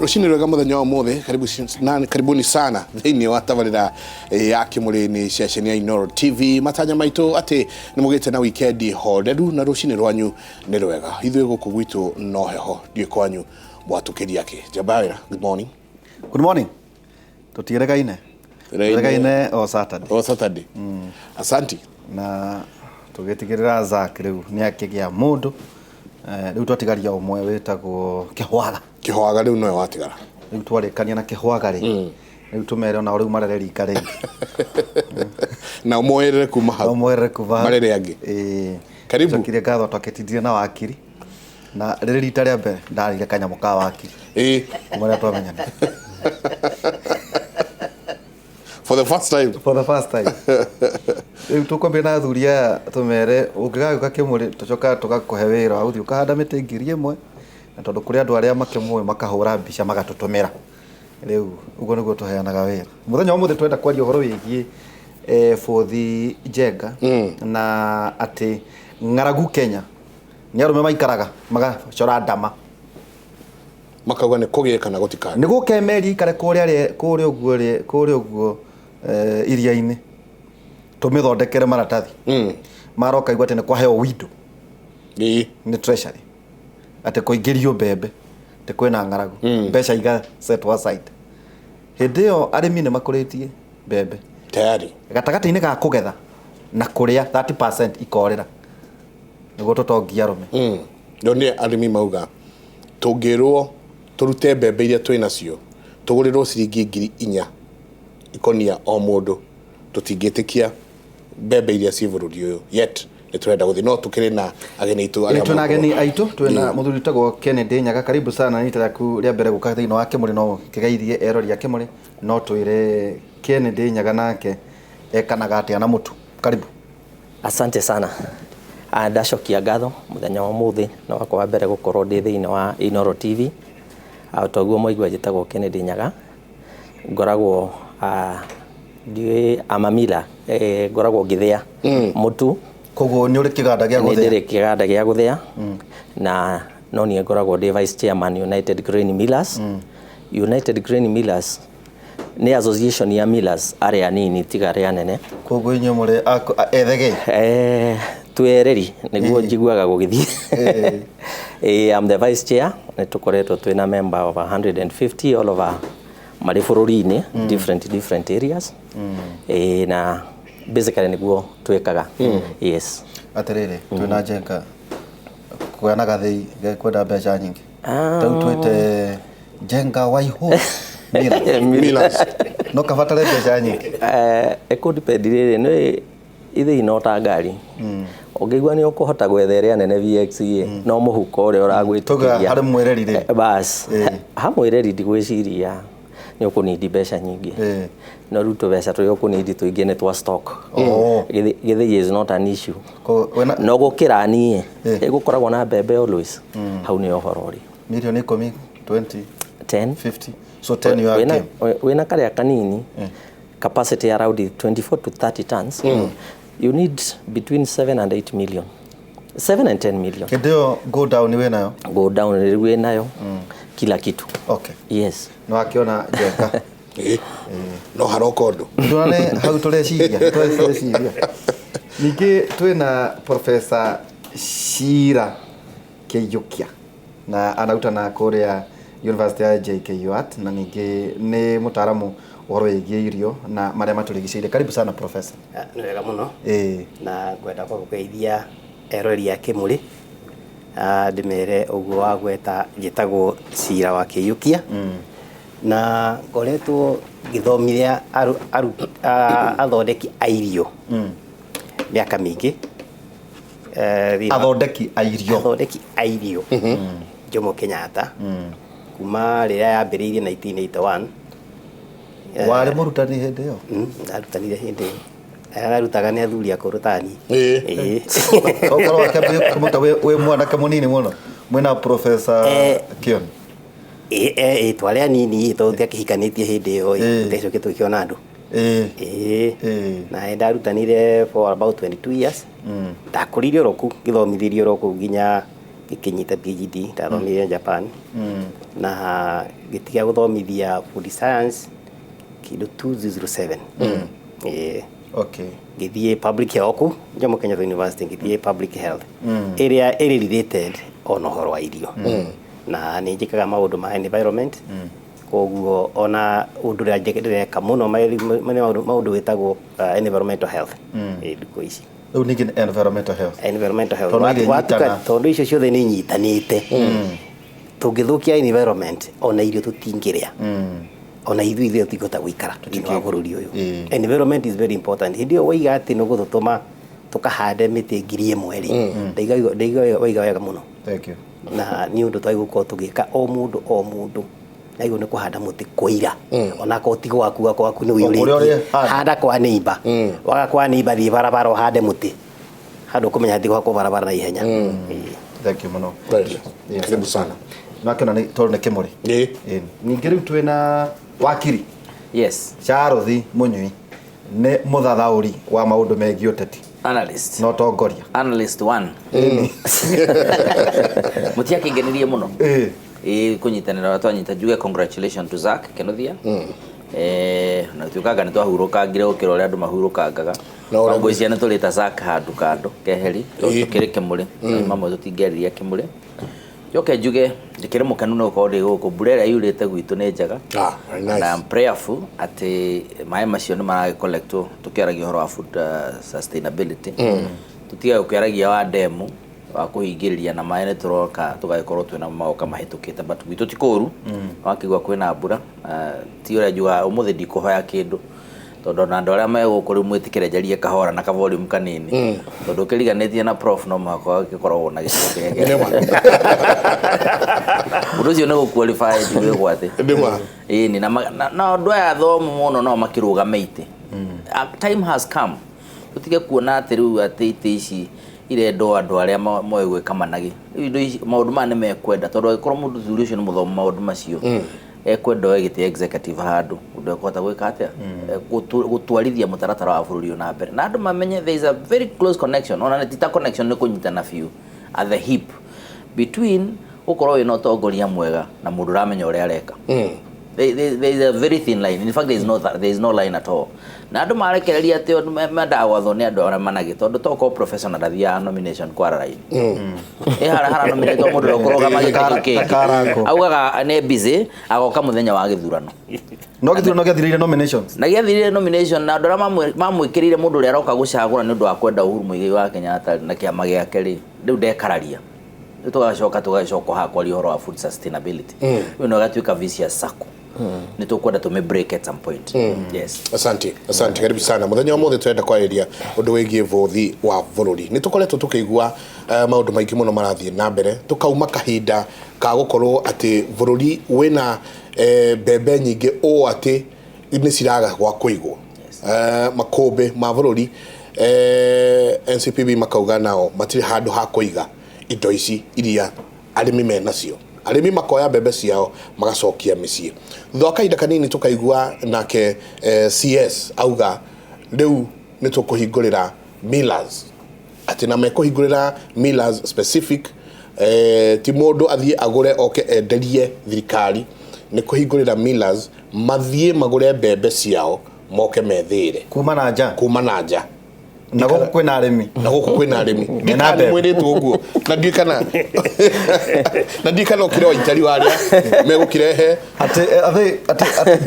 Rushini rwega muthenya wa mothe karibuni sana thiini wa tabarira ya Kimuri ni ceceni ya Inooro TV matanya maitu ati ni mugite na weekend horeru na rushini rwanyu ni rwega ithuĩ guku gwitu no heho ndiĩ kwanyu mwatukiria ki Jabawira. Good morning tutiregaine o Saturday asanti na tugitigirira Zack riu ni akigia mundu riu twatigaria umwe witagwo Kihwaga riu no watigara riu twarikania na Kihwaga riu tumere na riu marere rika ringi na umwerere kuma hau marere angi karibu tukire gatho twaketithie na wakiri na riri rita ria mbere ndarire kanyamu ka wakiri umwe twamenyana for the first time riu tukwambia na thuria tumere ungigaga Kimuri tucoka tugakuhe wira wa uthi ukahanda miti ngiri imwe na tondu kuri andu aria makimwe makahura mbica magatutumira riu ugo niguo tuheanaga wira muthenya umuthi twenda kwaria uhoro wigie Fothi Njenga na ati ng'aragu Kenya ni arume maikaraga magacora ndama makauga ni kugie kana gutikana ni gukemeri kare kuria uguo iria-ini tumithondekere maratathi maroka igwate ni kwaheo window ni treasury ate kuingirio mbembe te kwina ng'aragu mbeca iga set aside hindi yo arimi ni makuritie mbembe tayari gatagati-ini ga kugetha na kuria 30% ikorera niguo tutongia arume ndoni arimi mauga tungirwo turute mbembe iria twina cio tugurirwo ciringi 4,000 ikonia o mundu tutingitikia mbembe iria ci bururi uyu yet niturenda guthi no tukiri na ageni itu aria tuna ageni aitu twina muthuri tagwo Kennedy Nyaga. Karibu sana nita yaku ria mbere guka thiino wa Kimuri no kigeithie erori ya Kimuri no twire Kennedy Nyaga nake ekanaga atia na mutu. Karibu. Asante sana. Ndacokia ngatho muthenya wa muthi no wakwa mbere gukorwo ndi thiini wa Inooro TV autoguo moigwa jitagwo Kennedy Nyaga ngoragwo ndiwe amamila ngoragwo ngithia mutu koguo ni uri kiganda gia guthia ni kiganda gia guthia na no ni ngoragwo ndi vice chairman United Grain Millers. United Grain Millers ni association ya millers area nini tigaria nene koguo inyo muri ethege tuereri niguo njiguaga gugithie I'm the vice chair ni tukoretwo twina member of 150 all over marifururi-ini different areas na basically niguo twekaga yes atiriri twina Njenga kuana gathei kwenda mbeca nyingi tau twite Njenga waiho Millers no kabatare mbeca nyingi ekudipendire ni ithii no ta ngari ungigwa ni ukuhota gwethere nene VXA no muhuko uri uragwitikia hari mwereri ri bas ha mwereri ndigwiciria ni ukunidi mbeca nyingi no ruto mbeca turi ukunidi tuingi ni twa stock githii is not an issue no gukira nie igukoragwo na mbembe always hau ni uhoro ri milioni 10 20 10 50 so 10 you are wena karia kanini capacity around 24 to 30 tons you need between 7 and 8 million 7 and 10 million kidio go down we nayo we nayo kila kitu okay yes no akiona Njenga no harokondo ndone hau tureciria ningi twina Professor Shira Kiyukia na anauta na kuria University ya JKUAT na ningi ni mutaramu uhoro wigie irio na maria maturigicire. Karibu sana professor. Ni wega muno na ngwenda kugeithia erori ya Kimuri ndimere uguo wa gweta gitagwo Shira wa Kiyukia na ngoretwo githomithia athondeki a irio miaka mingi athondeki a irio Jomo Kenyatta kuma riria yambiriirie 1981 wari murutani hindi yo ndarutanire hindi ararutaga ni athuri akurutani okoro akabie kumuta we mwana kamunini muno mwena Professor Kion twaria nini tuthia kihikanitie hindi yo tecoke tukiona andu na ndarutanire for about 22 years ndakuririo roku githomithirio roku nginya gikinyita PhD ndathomire Japan na gitiga guthomithia food science kindu 207 okay githie public health Jomo Kenyatta University githie public health area related on uhoro wa irio na ni njikaga maundu ma environment koguo ona undu ria njikireka muno maundu witagwo environmental health ndiko ici riu ningi environmental health watuka tondu icio ciothe ni nyitanite tungithukia environment ona irio tutingiria ona ithuĩ tigota guikara thĩinĩ wa bũrũri ũyũ environment is very important hindi yo waiga ati no guthutuma tukahande miti ngiri ĩmwe ri ndaiga waiga wega muno thank you na ni undu twai gukorwo tugika o mundu na igo ni kuhanda muti koira ona ko ti gwaku ni wiyuri handa kwa neighbor waga kwa neighbor thi barabara uhande muti handu kumenya thi gwako barabara na ihenya thank you muno karibu sana nakena ni toro ne kimuri ningi riu twina wakiri yes Charles Munyui ne muthathauri wa maundu megie uteti analyst no tongoria analyst 1 mutia kingenirie muno kunyitanira watwanyita juge congratulations to Zack Kenothia na tukaga ni twahurukangire ukira uri andu mahurukangaga ngo icia ni tulita Zack handu kando keheri tukire kimuri mamwe tutingeriria kimuri yoke juge ndikire mukanu no ko ndi guku burera yurite gwitu ni njaga very nice. And I'm prayerful ati mai macio ni mara collect tukiaragia horo wa food sustainability tutiga ukiaragia wa demo wa kuhingiriria na mai ni turoka tugakorwo twina maoka mahitukite but gwitu ti kuru wakigwa kwina mbura ti ura jua umuthi ndikuhoya kindu tondu na andu aria megukuri mwitikire njarie kahora na ka volume kanini tondu kiriganitie na prof no mako gikorwo na gicigo kege urucio ni guqualify ndiwe gwate ni na andu aya thomu muno no makirugameite time has come tutige kuona ati riu ati ici irendo andu aria moe gwika managi indo maundu mane mekwenda tondu gikorwo mundu thuri ucio ni muthomu maundu macio ekwenda egite executive handu undu ekwata gwika atia gutwarithia mutaratara wa bururi na mbere na andu mamenye there is a very close connection ona tita connection ni kunyitana few at the hip between ukorwo ina utongoria mwega na mundu ramenya uria areka there is a very thin line. In fact, there is no line at all. Na andu marekereria ati mandagwatho ni andu aria managi tondu toko professional ndathia nomination kwa line hara nominate mundu rokoroga magikake augaga ne busy agoka muthenya wa githurano no githurano githirire nominations na githirire nomination na andu aria mamwikirire mundu uria aroka gucagura ni undu wa kwenda Uhuru Muigai wa Kenyatta na kiama giake ri riu ndekararia tugacoka hakwa horo wa food sustainability no gatuika vicious circle ni tukwenda tume break at some point yes asante karibu sana muthenya mothe twenda kwaeria undu wigie vothi wa bururi ni tukoretwo tukigua maundu maingi muno marathie na mbere tukauma kahinda ka gukorwo ati bururi wina bebe nyingi o ati ni ciraga gwa kuigwo makombe ma bururi NCPB makauga nao matiri handu ha kuiga indo ici iria arimi menacio arimi makoya bebe ciao magacokia micii thutha kahinda kanini tukaigua nake CS auga riu ni tukuhingurira millers ati na mekuhingurira millers specific ti mundu athie agure oke enderie thirikari ni kuhingurira millers mathie magure bebe ciao moke methire kuma na nja na guku kwina arimi na mwiritu uguo na ndikana ukiro itari waria megukirehe ati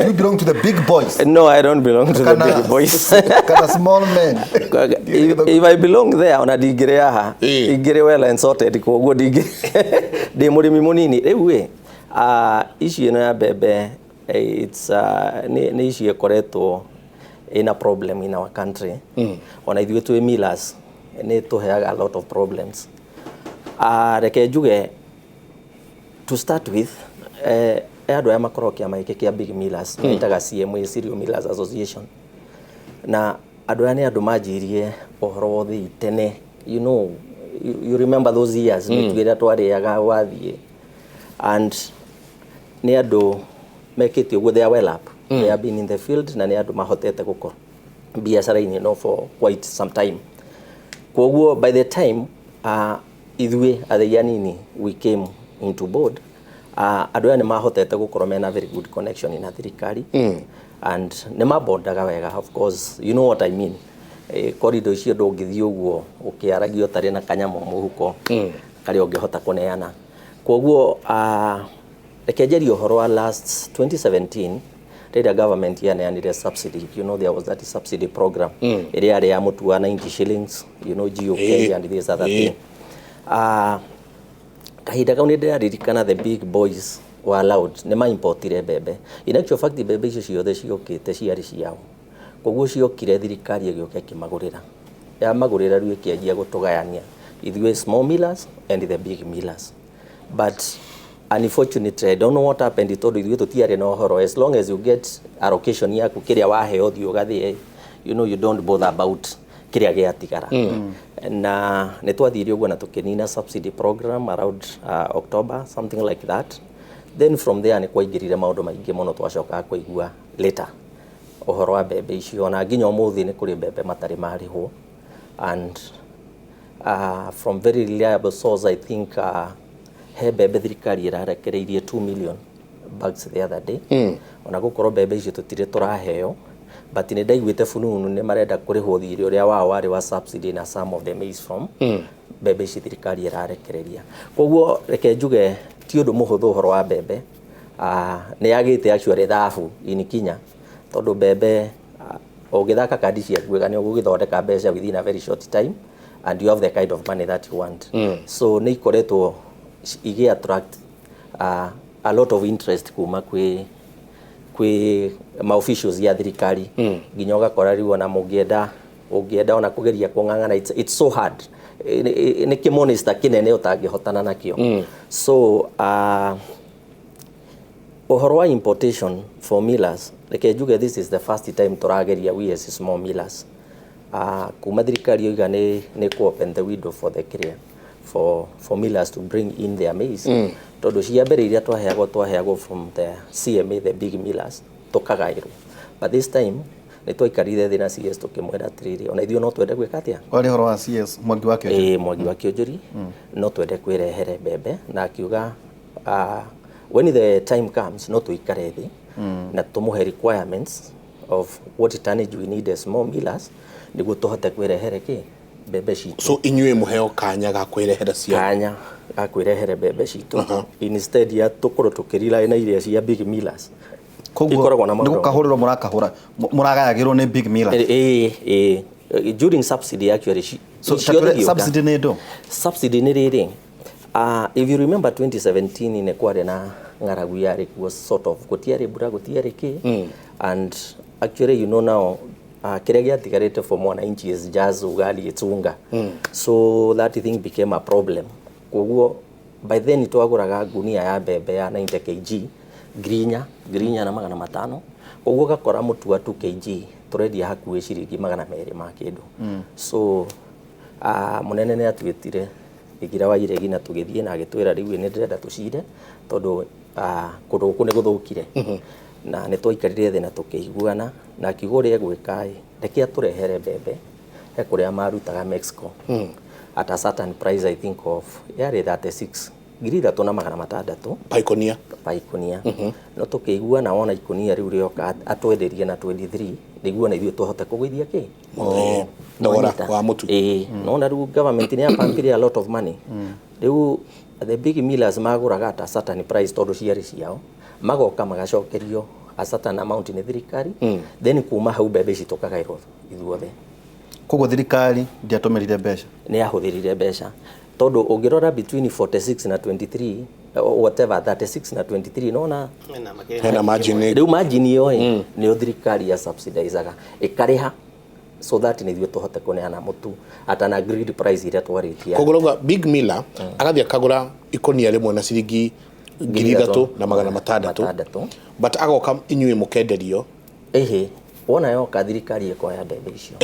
you belong to the big boys no I don't belong to the big boys kana small men if I belong there ona digire haha igire well and sorted koguo digire ndi murimi munini riu issue ino ya bebe it's ni issue koretwo in a problem in our country ona ithuĩ twĩ millers nĩ tũheaga a lot of problems reke njuge to start with andũ aya makorwo kĩama gĩkĩ kĩa big millers ĩtaga CMA Cereal Millers Association na andũ aya nĩ andũ manjirie ũhoro wothe tene you know you remember those years nĩtuĩrĩa twarĩaga wathiĩ and nĩ andũ mekĩte ũguo they are well up they have been in the field na ni andu mahotete gukora biashara-ini no for quite some time koguo by the time ithuĩ athei anini we came into board, andũ aya nĩ mahotete gũkorwo mena very good connection na thirikari, and nĩ mabondaga wega, of course you know what I mean. Corridor icio ndũngĩthiĩ ũguo ũkĩaragia ũtarĩ na kanyamũ mũhuko karĩa ũngĩhota kũneana. Koguo reke njarie ũhoro wa last 2017 rĩrĩa government yaneanire subsidy, you know there was that subsidy program ĩrĩa yarĩ ya mũtu wa 90 shillings, you know, GOK and this other thing. Kahinda kau nĩ ndĩraririkana the big boys were allowed, nĩ maimportire mbembe. In actual fact mbembe icio ciothe ciokĩte ciarĩ ciao, koguo ciokire thirikari ĩgĩũka ĩkĩmagũrĩra, yamagũrĩra rĩu ĩkĩanjia gũtũgayania ithuĩ small millers and the big millers. But unfortunately, I don't know what happened, tondũ ithuĩ tũtiarĩ na ũhoro. As long as you get allocation yaku kĩrĩa waheo thiĩ ũgathĩe, you know, you don't bother about kĩrĩa gĩatigara. Na nĩ twathiire ũguo na tũkĩnina subsidy program around October, something like that. Then from there nĩ kwaingĩrire maũndũ maingĩ mũno twacokaga kũigua later ũhoro wa mbembe icio, na nginya ũmũthĩ nĩ kũrĩ mbembe matarĩ marĩhwo. And from very reliable source, I think he mbembe thirikari ĩrarekereirie 2 million bags the other day. Ona gũkorwo mbembe icio tũtirĩ tũraheo, but nĩ ndaiguĩte fununu nĩ marenda kũrĩhwo thirĩ ũrĩa wao warĩ wa subsidy na some of them is from mbembe ici thirikari ĩrarekereria. Koguo reke njuge ti ũndũ mũhũthũ ũhoro wa mbembe, nĩ yagĩte actually thabu in Kenya, tondũ mbembe ũgĩthaka kandi ciaku wega nĩ ũgũgĩthondeka mbeca within a very short time and you have the kind of money that you want. So nĩ ikoretwo igi attract a lot of interest kuma kwĩ ma-officials ya thirikari, nginya ũgakora rĩu ona mũngĩenda ona kũgeria kũng'ang'ana, it's so hard. Nĩ kĩmonista kĩnene ũtangĩhotana nakĩo. So ũhoro wa importation for millers, reke njuge this is the first time tũrageria we as small millers. Kuma thirikari yoiga nĩ open the window for the clear for millers to bring in their maize. Tondũ cia mbere iria twaheagwo from the CMA, the big millers, tũkagaĩrwo. But this time nĩ twaikarire thĩ na CS tũkĩmwĩra atĩrĩrĩ, ona ithuĩ no twende gwĩka atĩa? Warĩ ũhoro wa CS Mwangi wa Kĩonjũri? Mwangi wa Kĩonjũri no twende kwĩrehere mbembe, na akiuga when the time comes no tũikare thĩ na tũmũhe requirements of what tonnage we need as small millers nĩguo tũhote kwĩrehere mbembe citũ. So inyuĩ mũheo kanya ga kwĩrehera cia? Kanya ga kwĩrehere mbembe citũ. Instead ya tũkorwo tũkĩrila na iria cia big millers. Koguo nĩ gũkahũrĩrwo mũragayagĩrwo nĩ big millers? During subsidy actually. So subsidy nĩ ndũ? Subsidy nĩ rĩrĩ. If you remember 2017 nĩ kwarĩ na ng'aragu yarĩ kuo, sort of gũtiarĩ mbura gũtiarĩ kĩ, and actually you know now kĩrĩa gĩatigarĩte for mwananchi is just ugali, it's unga. So that thing became a problem. Koguo by then twagũraga ngunia ya mbembe ya 90 kg ngirinya na 500. Koguo gakora mũtu wa 2 kg tũrendia hakuhĩ ciringi 200 ma kĩndũ. So mũnene nĩ atuĩtire igira wa iregi na tũgĩthiĩ na agĩtwĩra rĩu nĩ ndĩrenda tũcire tondũ kũndũ gũkũ nĩ gũthũkire. Na nĩ twaikarire thĩ na tũkĩiguana, na akiuga ũrĩa egwĩka reke atũrehere mbembe he kũrĩa marutaga Mexico at a certain price, I think of yarĩ 36,600 paikonia. No tũkĩiguana wona ikonia rĩu rĩoka atwenderie na 23 nĩguo na ithuĩ tũhote kũgũithia thogora wa mũtu. No na rĩu government nĩ yapampire a lot of money. Rĩu the big millers magũraga at a certain price tondũ ciarĩ ciao, magoka magacokerio a certain amount nĩ thirikari, then kuma hau mbembe ici tũkagaĩrwo ithuothe. Koguo thirikari ndiatũmĩrire mbeca? Nĩ yahũthĩrire mbeca tondũ ũngĩrora between 46 na 23 whatever 36 na 23 nona hena margin. Rĩu margin ĩyo nĩyo thirikari ya subsidizaga ĩkarĩha so that nĩ ithuĩ tũhote kũneana mũtu at an agreed price iria twarĩtia. Koguo big miller agathiĩ akagũra ikonia rĩmwe na ciringi 3,600, but agoka inyuĩ mũkenderio. Wona yoka thirikari ĩkoya mbembe icio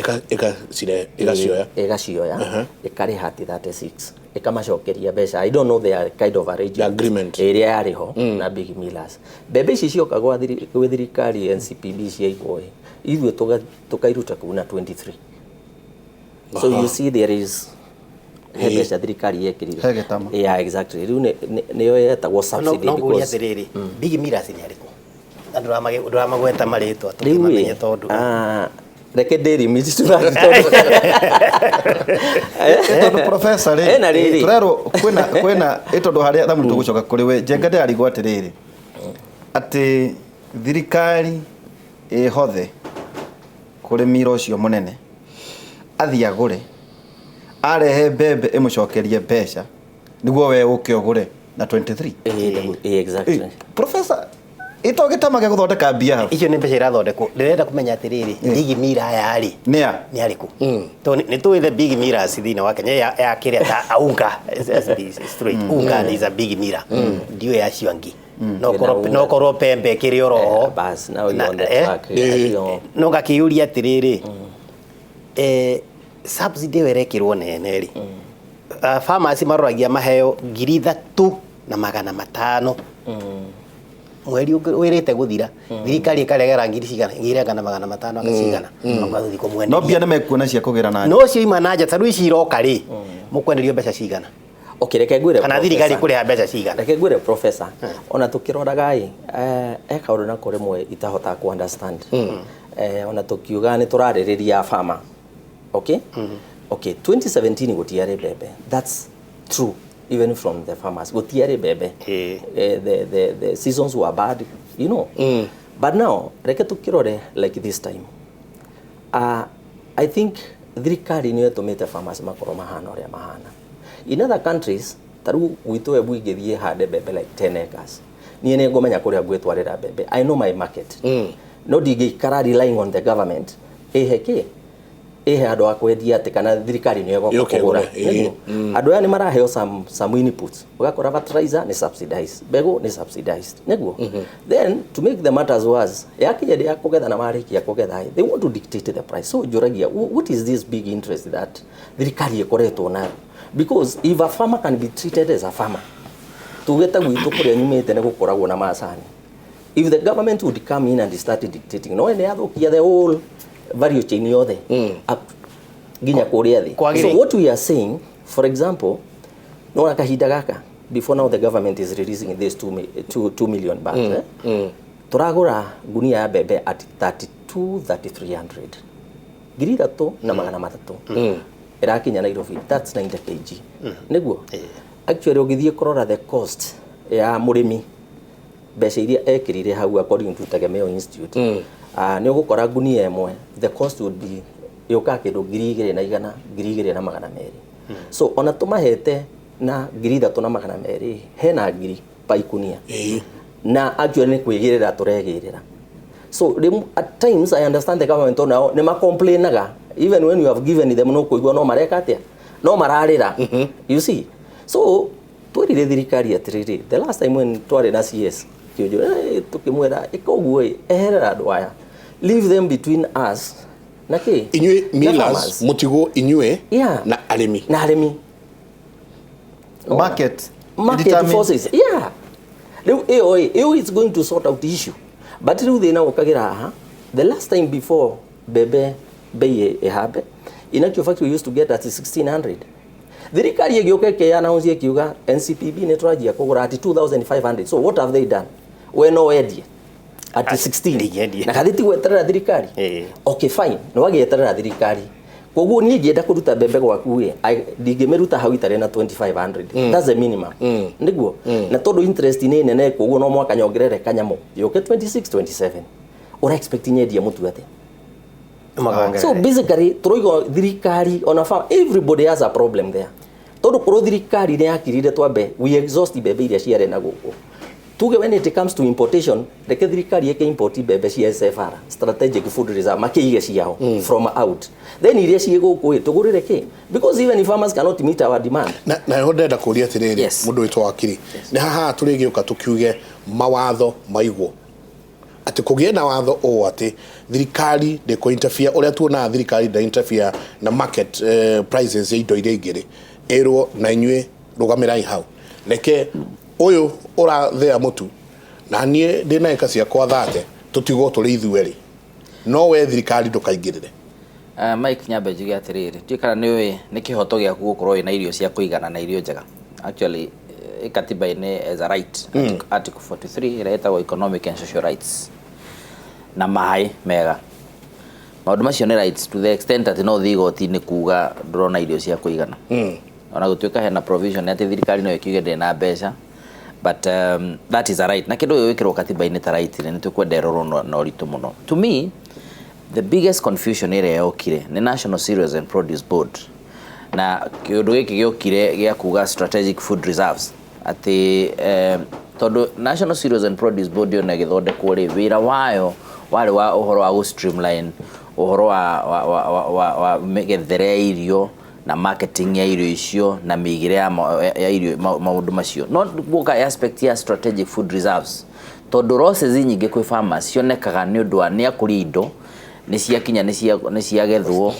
ĩgacioya ĩkarĩha at 36 ĩkamacokeria mbeca. I don't know their kind of arrangement ĩrĩa yarĩho na big millers. Mbembe ici cioka gwĩ thirikari NCPB ciaigwo ithuĩ tũkairuta kũu na 23. So you see there is he mbeca thirikari yekirire He gĩtama. yeah exactly riu nĩyo yetagwo subsidy no ngũria because atĩrĩrĩ Big Millers nĩ arĩkũ ndũramagweta marĩtwa tũkĩmamenye tondũ reke Dairy Meat tondu professor Ena riri. turero kwina itondu haria thamu tugucoka kuri we Njenga ndarigwo atiriri ati thirikari hothe kuri mira ucio munene athia agure arehe mbembe imucokerie mbeca niguo we uke ugure na 23 exactly professor ito gitamage guthondeka mbia hau icio nĩ mbeca irathondekwo ndĩrenda kũmenya atĩrĩrĩ Big Miller aya rĩ nĩa nĩ arĩkũ to nĩ tũĩ the Big Millers thĩinĩ wa Kenya ya kĩrĩa ta aunga straight unga is a Big Miller ndio ya ciangi no korwo pembe kĩrĩ oroho bas now you on the track no gakĩyũria atĩrĩrĩ subsidy werekirwo nene rĩ farmers maroragia maheo 3,500 mweri wirite guthira thirikari ikaregera ngiri cigana ngirengana 500 agacigana magathi kumwene no bia nimekuona cia kugira na no cio ima nanja taru ici iroka ri mukwenderio mbeca cigana okay reke ngwire kana thirikari kuriha mbeca cigana reke ngwire professor ona tukiroraga kaundu na kuri mwe itahota ku understand ona tukiuga ni turaririria farmer okay okay 2017 gutiare bebe that's true even from the farmers gutiare bebe the seasons were bad you know but now reke tukirore like this time I think thirikari ni yetumite farmers makoro mahana oria mahana in other countries taru gwitu ebu igithie hande bebe like 10 acres ni ne ngomenya kuria gwitwarira bebe I know my market no digikara relying on the government eheke andu akwendia ati kana thirikari ni ego kugura andu aya ni maraheo some inputs ugakora fertilizer ni subsidized bego ni subsidized neguo then to make the matters worse yakinya ya kugetha na marikia kugetha they want to dictate the price so juragia what is this big interest that thirikari ikoretwo nayo because if a farmer can be treated as a farmer tugeta gwitu kuria nyumite ne gukoragwo na macani if the government would come in and start dictating no ene athukia the whole value chain yothe ginya kuria thi so what we are saying for example no akahinda gaka before now the government is releasing this 2 million bags turagura gunia ya bebe at 3,300 ngiri ithatũ na magana matatũ irakinya Nairobi that's 90 kg niguo actually ugithie kurora the cost ya murimi mbeca iria ekirire hau according to Tegemeo Institute ni ugukora gunia emwe the cost would be yoka kindu 2,100 2,200 so ona tumahete na 3,200 hena 1,000 paikunia na actually ni kwigirira turegirira so at times I understand the government now ni ma complainaga even when you have given them no kuigwa no mareka atia no mararira you see so twirire thirikari atiriri the last time when twari na CS kiojo tukimwera ikoguo eherera andu aya leave them between us naki inywe millers mutigo inywe na arimi market forces it is going to sort out the issue but they now okagira the last time before bebe bei ehabe in actual fact we used to get at 1,600 thirikari igioke ke announce kiuga NCPB ne turajia kugura at 2,500 so what have they done when no edie at 16 na kathiti gweterera thirikari okay fine no agieterera thirikari koguo ni ngienda kuruta bebe gwaku ndingimeruta hau itare na 2,500 that's the minimum niguo na todo interest ni nene koguo no mwaka nyongerere kanyamo yoke 26 27 ora expecting edie mutu ate so basically turoigo thirikari on farm everybody has a problem there todo kuro thirikari ne yakirire twambe we exhaust bebe iria ciare na guku tuge when it comes to importation reke thirikari yake import bebe cia SFR strategic food reserve makiige ciao from out then iria cie guku tugurire ki because even if farmers cannot meet our demand na ndenda kuria atiriri mundu witwa wakiri ni haha turigiuka tukiuge mawatho maigwo ati kugie na watho o ati thirikari de ko interfere uria tuona thirikari da interfere na market prices ya indo iria ingiri erwo na inywe rugamirai hau reke uyu ura thea mutu na nie ndina eka cia kwa thate tutigo turi ithueri no we thirikari ndukaingirire Mike Nyambe njuge atiriri twikara niwe ni kihoto giaku gukorwo ina irio cia kuigana na irio njega. Actually katiba-ini as a right, article 43 iretagwo economic and social rights na mai mega. Maundu macio ni rights to the extent that no thigo ti-ini kuga ndurona irio cia kuigana. Ona gutuika hena provision ati thirikari no ikiuge ndina mbeca, but that is a right na kindu wikirwo katiba-ini ta right ni tukwenda roro na uritu muno. To me, the biggest confusion area yokire ni National Cereals and Produce Board na kiundu giki giokire gia kuga strategic food reserves ati tondu National Cereals and Produce Board yo na githondekwo ri wira wayo wari wa uhoro wa go streamline uhoro wa megethere irio na marketing ya irio icio na migire ya irio maundu macio no guka aspect ya strategic food reserves tondu roses nyingi kwi farmers cionekaga ni undu wa ni akuri indo ni cia kinya ni cia gethwo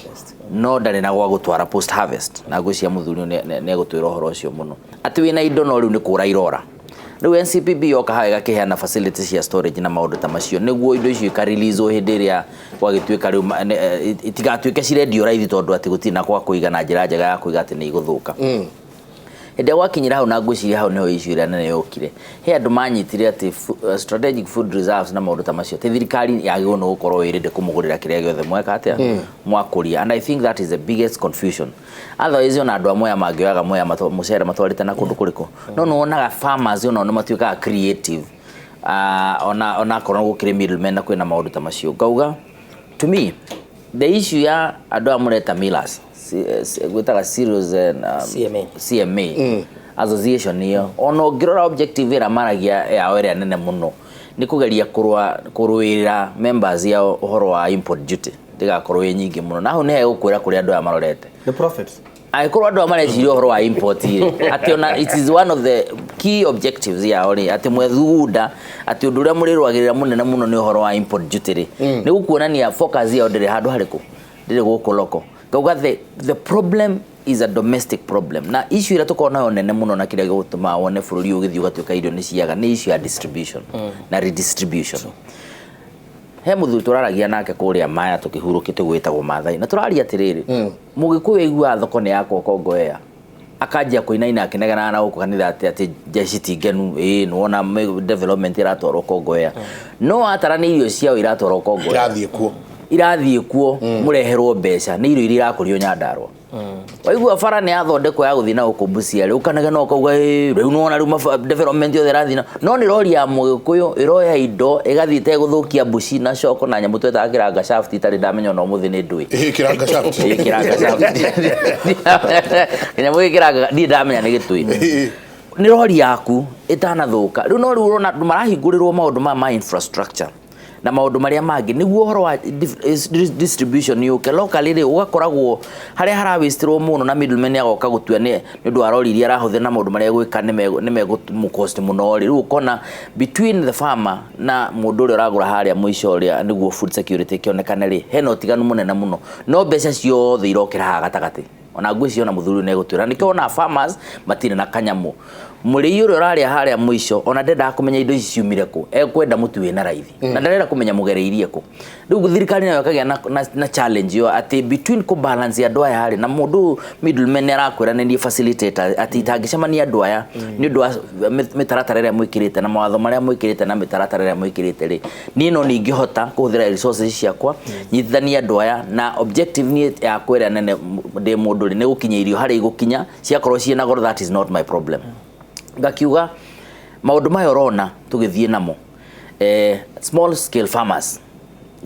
no ndari na gwa gutwara post harvest na gwicia muthuri ne gutwira uhoro ucio muno ati wina indo no riu ni kura irora riu NCPB yoka haga kiheana facilities cia storage na maundu ta macio niguo indo icio ka release hindi ria gwagituika riu itigatuike cirendio raithi tondu ati gutina kwa kuigana njira njega ya kuiga ati ni iguthuka hende wakinyira hau na ngwiciria hau niho issue ria nene yokire he andu manyitire ati strategic food reserves na maundu ta macio te thirikari yagirwo no gukorwo irinde kumugurira kiria giothe mweka atia mwakuria, and I think that is the biggest confusion. Otherwise ona andu amwe mangioyaga moya mucere matwarite na kundu kuriku no onaga farmers ona no matuikaga creative ona korwo gukire middlemen na kwina maundu ta macio ngauga to me the issue ya andu amureta millers gwitaga cereals and CMA association niyo ono ngirora objective ira maragia ya area nene muno ni kugeria kurwira members ya uhoro wa import duty ndigakorwo nyingi muno naho ne gukwira kuri andu ya marorete the profits aikorwo andu amareciria uhoro wa import ati ona it is one of the key objectives ya ori ati mwethugunda ati undu ria murirwagirira munene muno ni uhoro wa import duty ni gukuonania focus ya ndire handu hariku ndire gukuloko kauga the problem is a domestic problem na issue ira tukona yo nene muno na kiria gutuma wone bururi ugithii ugatuika irio ni ciaga ni issue ya distribution na redistribution. He muthu turaragia nake kuria maya tukihurukite gwitagwo Maathai na turaria atiriri mugikuyu igua thoko ni yakwa Kongoea akajia kuinaina akinegana na guku kanitha ati jeshi tingenu nuona development iratwarwo Kongoea no atarani irio ciao iratwarwo Kongoea irathie kuo mureherwo mbeca ni irio iria irakurio Nyandarua waigua bara ni athondekwo ya guthina ukumbucia ri ukanaga no kauga riu nuona riu development yo therathina no ni rori ya mugikuyu iroya indo igathite guthukia mbuci na coko na nyamu tweta kiranga shaft itari ndamenya no muthi ni ndui kiranga shaft nyamu kiranga ndi ndamenya ni gitui ni rori yaku itanathuka riu no riu urona marahingũrĩrwo maundu ma infrastructure na maundu maria mangi niguo horo wa distribution yuke locally ri ugakoragwo haria harawestirwo muno na middlemen yagoka gutua ni ndu warori iria arahuthe na maundu maria gwika ni megucost muno ri ukona between the farmer na mundu uri uragura haria muico ria niguo food security kionekana ri hena utiganu munene muno no mbeca ciothe irokira ha gatagati ona ngwiciona na muthuri ne gutwira nikiona farmers matire na kanyamu muri yuro raria haria muico ona ndenda kumenya indo ici ciumire ku ekwenda mutu wina raithi na ndarenda kumenya mugereirie ku riu thirikari nayo kagia na challenge yo ati between ku balance ya doya hari na mundu middleman arakwira ni facilitator ati tangicemania doya ni undu mitaratara ria mwikirite na mawatho maria mwikirite na mitaratara ria mwikirite ri ni no ningihota kuhuthira resources ciakwa nyithania doya na objective ni ya kwira nene de mundu ni gukinya irio hari gukinya ciakorwo ciena goro that is not my problem. Ngakiuga maundu mayo rona tugithie namo small scale farmers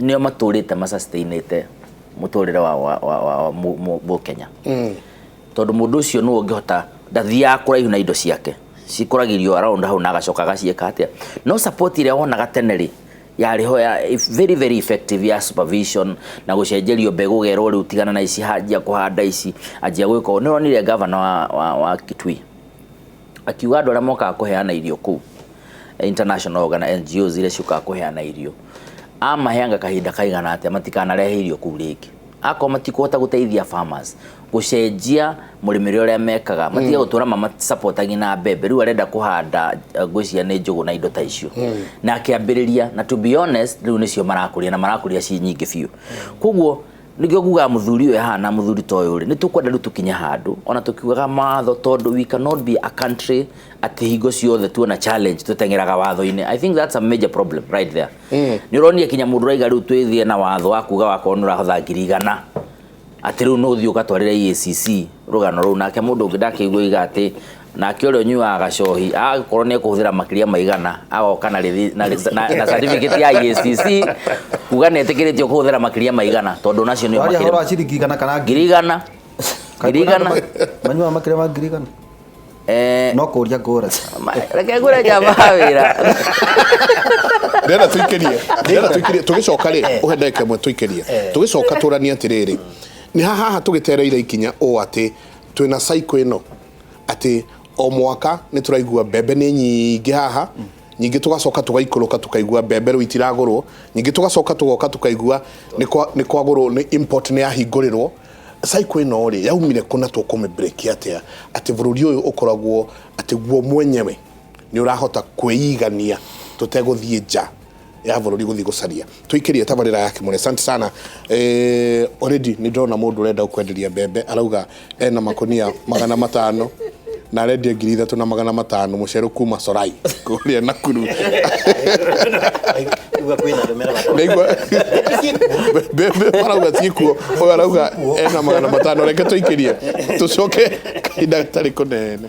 nio maturite masustainite muturire wa Kenya tondu mundu ucio no ngihota ndathia kuraihu na indo ciake cikuragirio around hau na gacoka gacieka atia no support ire wona gateneri yariho ya very very effective ya supervision na gucenjerio mbegu gero ri utigana na ici hajia kuhanda ici ajia gwiko no nire governor wa Kitui akiuga andu aria moka kuheana irio ku international NGOs ile ciuka kuheana irio amaheanga kahinda kaigana atia matikana rehe irio ku ringi ako matikuhota guteithia farmers gucenjia murimiri uria mekaga matiga gutura mama supportagi na mbembe riu arenda kuhanda ngwiciria ni njugu na indo ta icio na akiambiriria na to be honest riu nicio marakuria na marakuria ci nyingi biu koguo nĩkĩo kuga mũthuri ũyũ hana mũthuri ta ũyũ rĩ nĩtũkwenda rĩu tũkinye handũ ona tũkiugaga matho tondũ we cannot be a country atĩ hingo ciothe tuona challenge tutengeraga watho-inĩ. I think that's a major problem right there. Nĩ ũronire kinya mũndũ raiga rĩu twĩthie na watho wa kuga wakorwo nĩ ũrahotha 100,000 atĩ rĩu no ũthiĩ ũgatwarĩra EACC rũgano rũu nake mũndũ ũngĩ ndakĩiguaga atĩ nake ũrĩa ũnyuaga gacohi agakorwo nĩ ekũhũthĩra makĩria ma 100 agoka na certificate ya EACC kuga nĩ etĩkĩrĩtio kũhũthĩra makĩria ma 100 tondũ nacio nĩ makĩria ma ciringi 100 kana 100 manyua makĩria ma 100 no kũria ngũra reke ngũra jama wĩra ndĩrenda tũikĩrie tũgĩcoka rĩ ũhe ndagĩka ĩmwe tũikĩrie tũgĩcoka tũranie atĩrĩrĩ nĩ haha tũgĩtereire ikinya o atĩ twĩna cycle ĩno atĩ o mwaka nĩ tũraigua mbembe nĩ nyingĩ haha nyingĩ tugacoka tugaikũrũka tukaigua mbembe rĩu itiragũrwo nyingĩ tugacoka tugoka tukaigua nĩ kwagũrwo nĩ import nĩ yahingũrĩrwo cycle ĩno rĩ yaumire kuna tũkũme break atĩa atĩ bũrũri ũyũ ũkoragwo atĩ guo mwenyewe nĩ ũrahota kwĩigania tũtegũthiĩ nja ya bũrũri gũthiĩ gũcaria tũikĩrie tabarĩra yake mũne. Asante sana. Already nĩ ndona mũndũ ũrenda gũkwenderia mbembe arauga ena makonia 500 na arendia 3,500 mũcero kuma Sorai kũrĩa Nakuru. Mbembe arauga tikuo ũyũ arauga ena 500 reke tũikĩrie tũcoke kahinda gatarĩ kũnene.